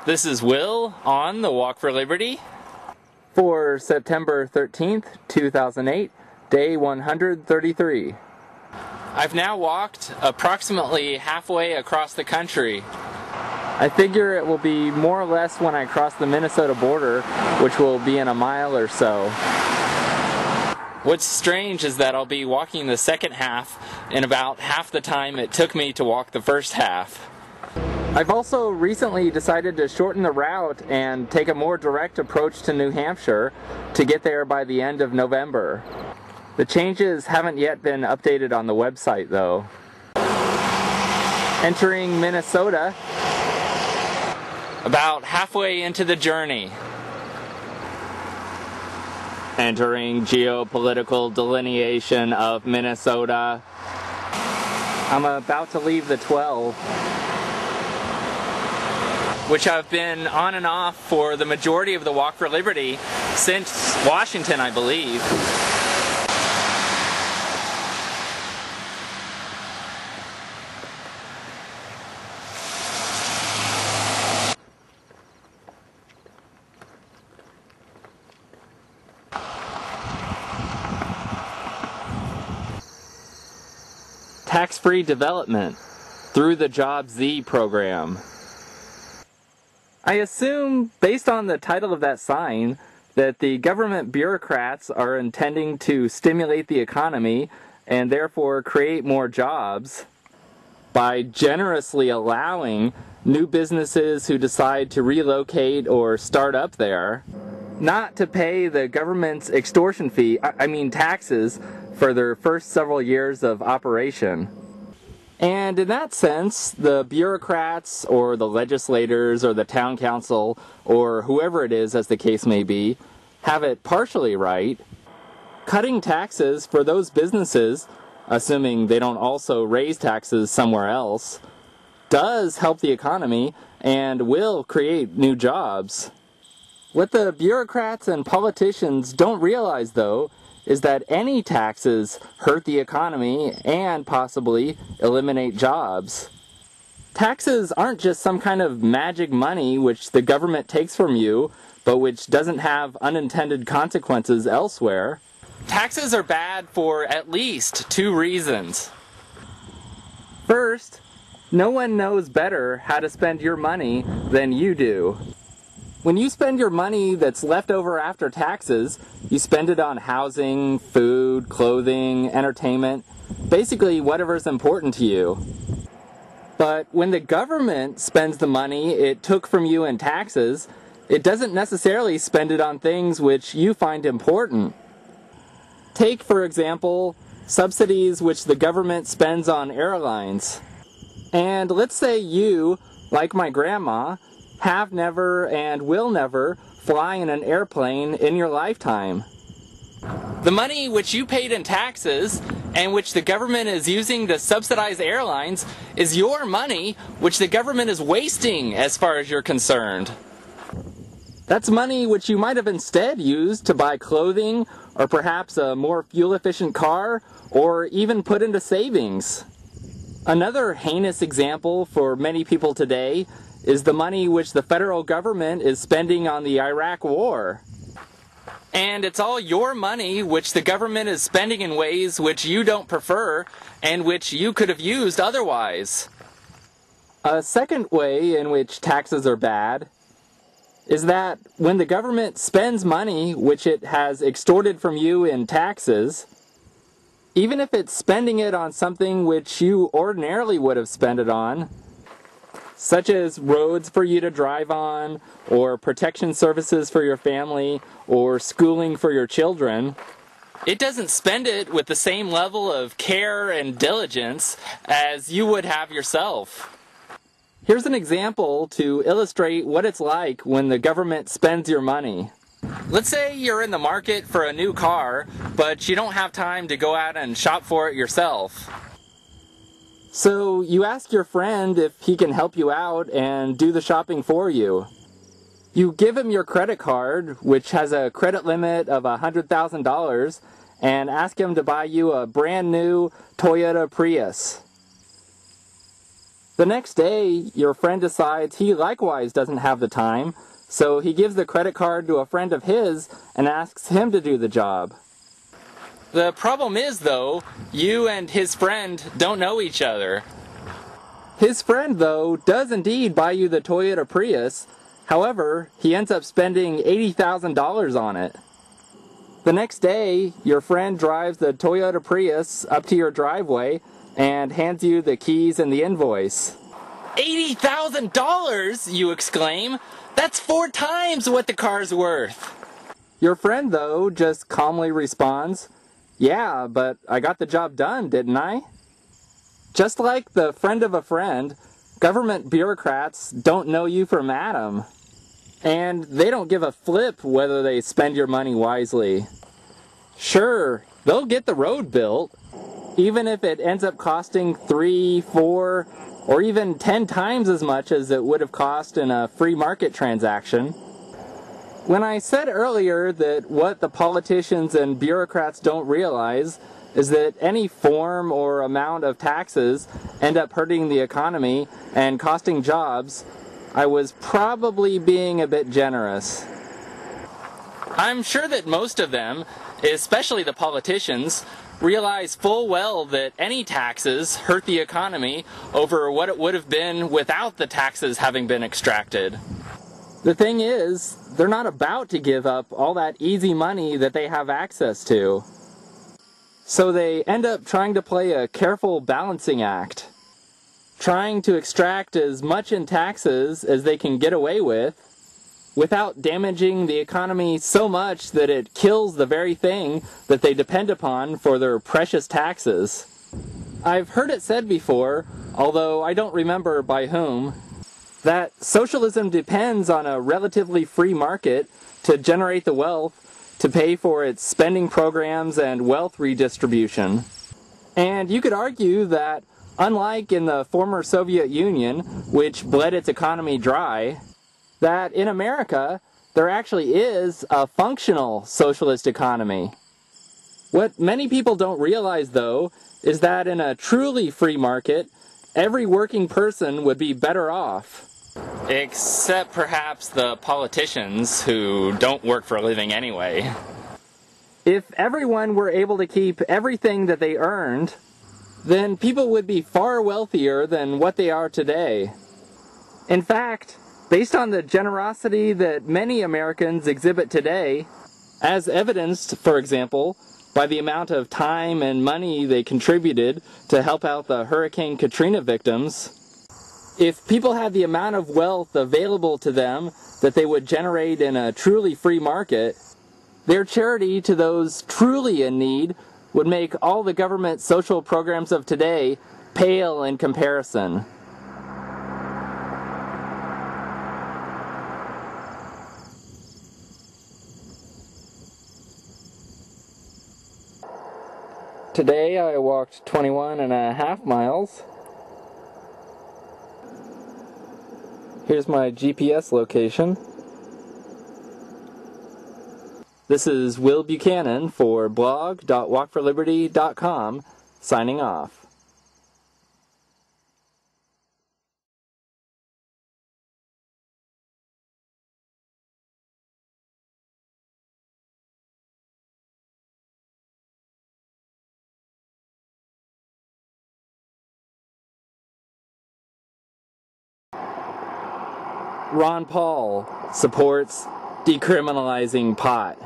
This is Will on the Walk for Liberty for September 13th, 2008, day 133. I've now walked approximately halfway across the country. I figure it will be more or less when I cross the Minnesota border, which will be in a mile or so. What's strange is that I'll be walking the second half in about half the time it took me to walk the first half. I've also recently decided to shorten the route and take a more direct approach to New Hampshire to get there by the end of November. The changes haven't yet been updated on the website though. Entering Minnesota. About halfway into the journey. Entering geopolitical delineation of Minnesota. I'm about to leave the 12. Which I've been on and off for the majority of the Walk for Liberty since Washington, I believe. Tax-free development through the Job Z program. I assume, based on the title of that sign, that the government bureaucrats are intending to stimulate the economy and therefore create more jobs by generously allowing new businesses who decide to relocate or start up there not to pay the government's extortion fee, taxes, for their first several years of operation. And in that sense, the bureaucrats or the legislators or the town council or whoever it is, as the case may be, have it partially right. Cutting taxes for those businesses, assuming they don't also raise taxes somewhere else, does help the economy and will create new jobs. What the bureaucrats and politicians don't realize, though, is that any taxes hurt the economy and possibly eliminate jobs. Taxes aren't just some kind of magic money which the government takes from you, but which doesn't have unintended consequences elsewhere. Taxes are bad for at least two reasons. First, no one knows better how to spend your money than you do. When you spend your money that's left over after taxes, you spend it on housing, food, clothing, entertainment, basically whatever's important to you. But when the government spends the money it took from you in taxes, it doesn't necessarily spend it on things which you find important. Take, for example, subsidies which the government spends on airlines. And let's say you, like my grandma, have never and will never fly in an airplane in your lifetime. The money which you paid in taxes and which the government is using to subsidize airlines is your money which the government is wasting as far as you're concerned. That's money which you might have instead used to buy clothing or perhaps a more fuel-efficient car or even put into savings. Another heinous example for many people today is the money which the federal government is spending on the Iraq war. And it's all your money which the government is spending in ways which you don't prefer and which you could have used otherwise. A second way in which taxes are bad is that when the government spends money which it has extorted from you in taxes, even if it's spending it on something which you ordinarily would have spent it on, such as roads for you to drive on, or protection services for your family, or schooling for your children, it doesn't spend it with the same level of care and diligence as you would have yourself. Here's an example to illustrate what it's like when the government spends your money. Let's say you're in the market for a new car, but you don't have time to go out and shop for it yourself. So you ask your friend if he can help you out and do the shopping for you. You give him your credit card, which has a credit limit of $100,000, and ask him to buy you a brand new Toyota Prius. The next day, your friend decides he likewise doesn't have the time, so he gives the credit card to a friend of his and asks him to do the job. The problem is, though, you and his friend don't know each other. His friend, though, does indeed buy you the Toyota Prius. However, he ends up spending $80,000 on it. The next day, your friend drives the Toyota Prius up to your driveway and hands you the keys and the invoice. $80,000, you exclaim? That's 4 times what the car's worth. Your friend, though, just calmly responds, "Yeah, but I got the job done, didn't I?" Just like the friend of a friend, government bureaucrats don't know you from Adam. And they don't give a flip whether they spend your money wisely. Sure, they'll get the road built, even if it ends up costing 3, 4, or even 10 times as much as it would have cost in a free market transaction. When I said earlier that what the politicians and bureaucrats don't realize is that any form or amount of taxes end up hurting the economy and costing jobs, I was probably being a bit generous. I'm sure that most of them, especially the politicians, realize full well that any taxes hurt the economy over what it would have been without the taxes having been extracted. The thing is, they're not about to give up all that easy money that they have access to. So they end up trying to play a careful balancing act, trying to extract as much in taxes as they can get away with, without damaging the economy so much that it kills the very thing that they depend upon for their precious taxes. I've heard it said before, although I don't remember by whom, that socialism depends on a relatively free market to generate the wealth to pay for its spending programs and wealth redistribution. And you could argue that, unlike in the former Soviet Union, which bled its economy dry, that in America, there actually is a functional socialist economy. What many people don't realize, though, is that in a truly free market, every working person would be better off. Except perhaps the politicians who don't work for a living anyway. If everyone were able to keep everything that they earned, then people would be far wealthier than what they are today. In fact, based on the generosity that many Americans exhibit today, as evidenced, for example, by the amount of time and money they contributed to help out the Hurricane Katrina victims, if people had the amount of wealth available to them that they would generate in a truly free market, their charity to those truly in need would make all the government social programs of today pale in comparison. Today I walked 21.5 miles. Here's my GPS location. This is Will Buchanan for blog.walkforliberty.com, signing off. Ron Paul supports decriminalizing pot.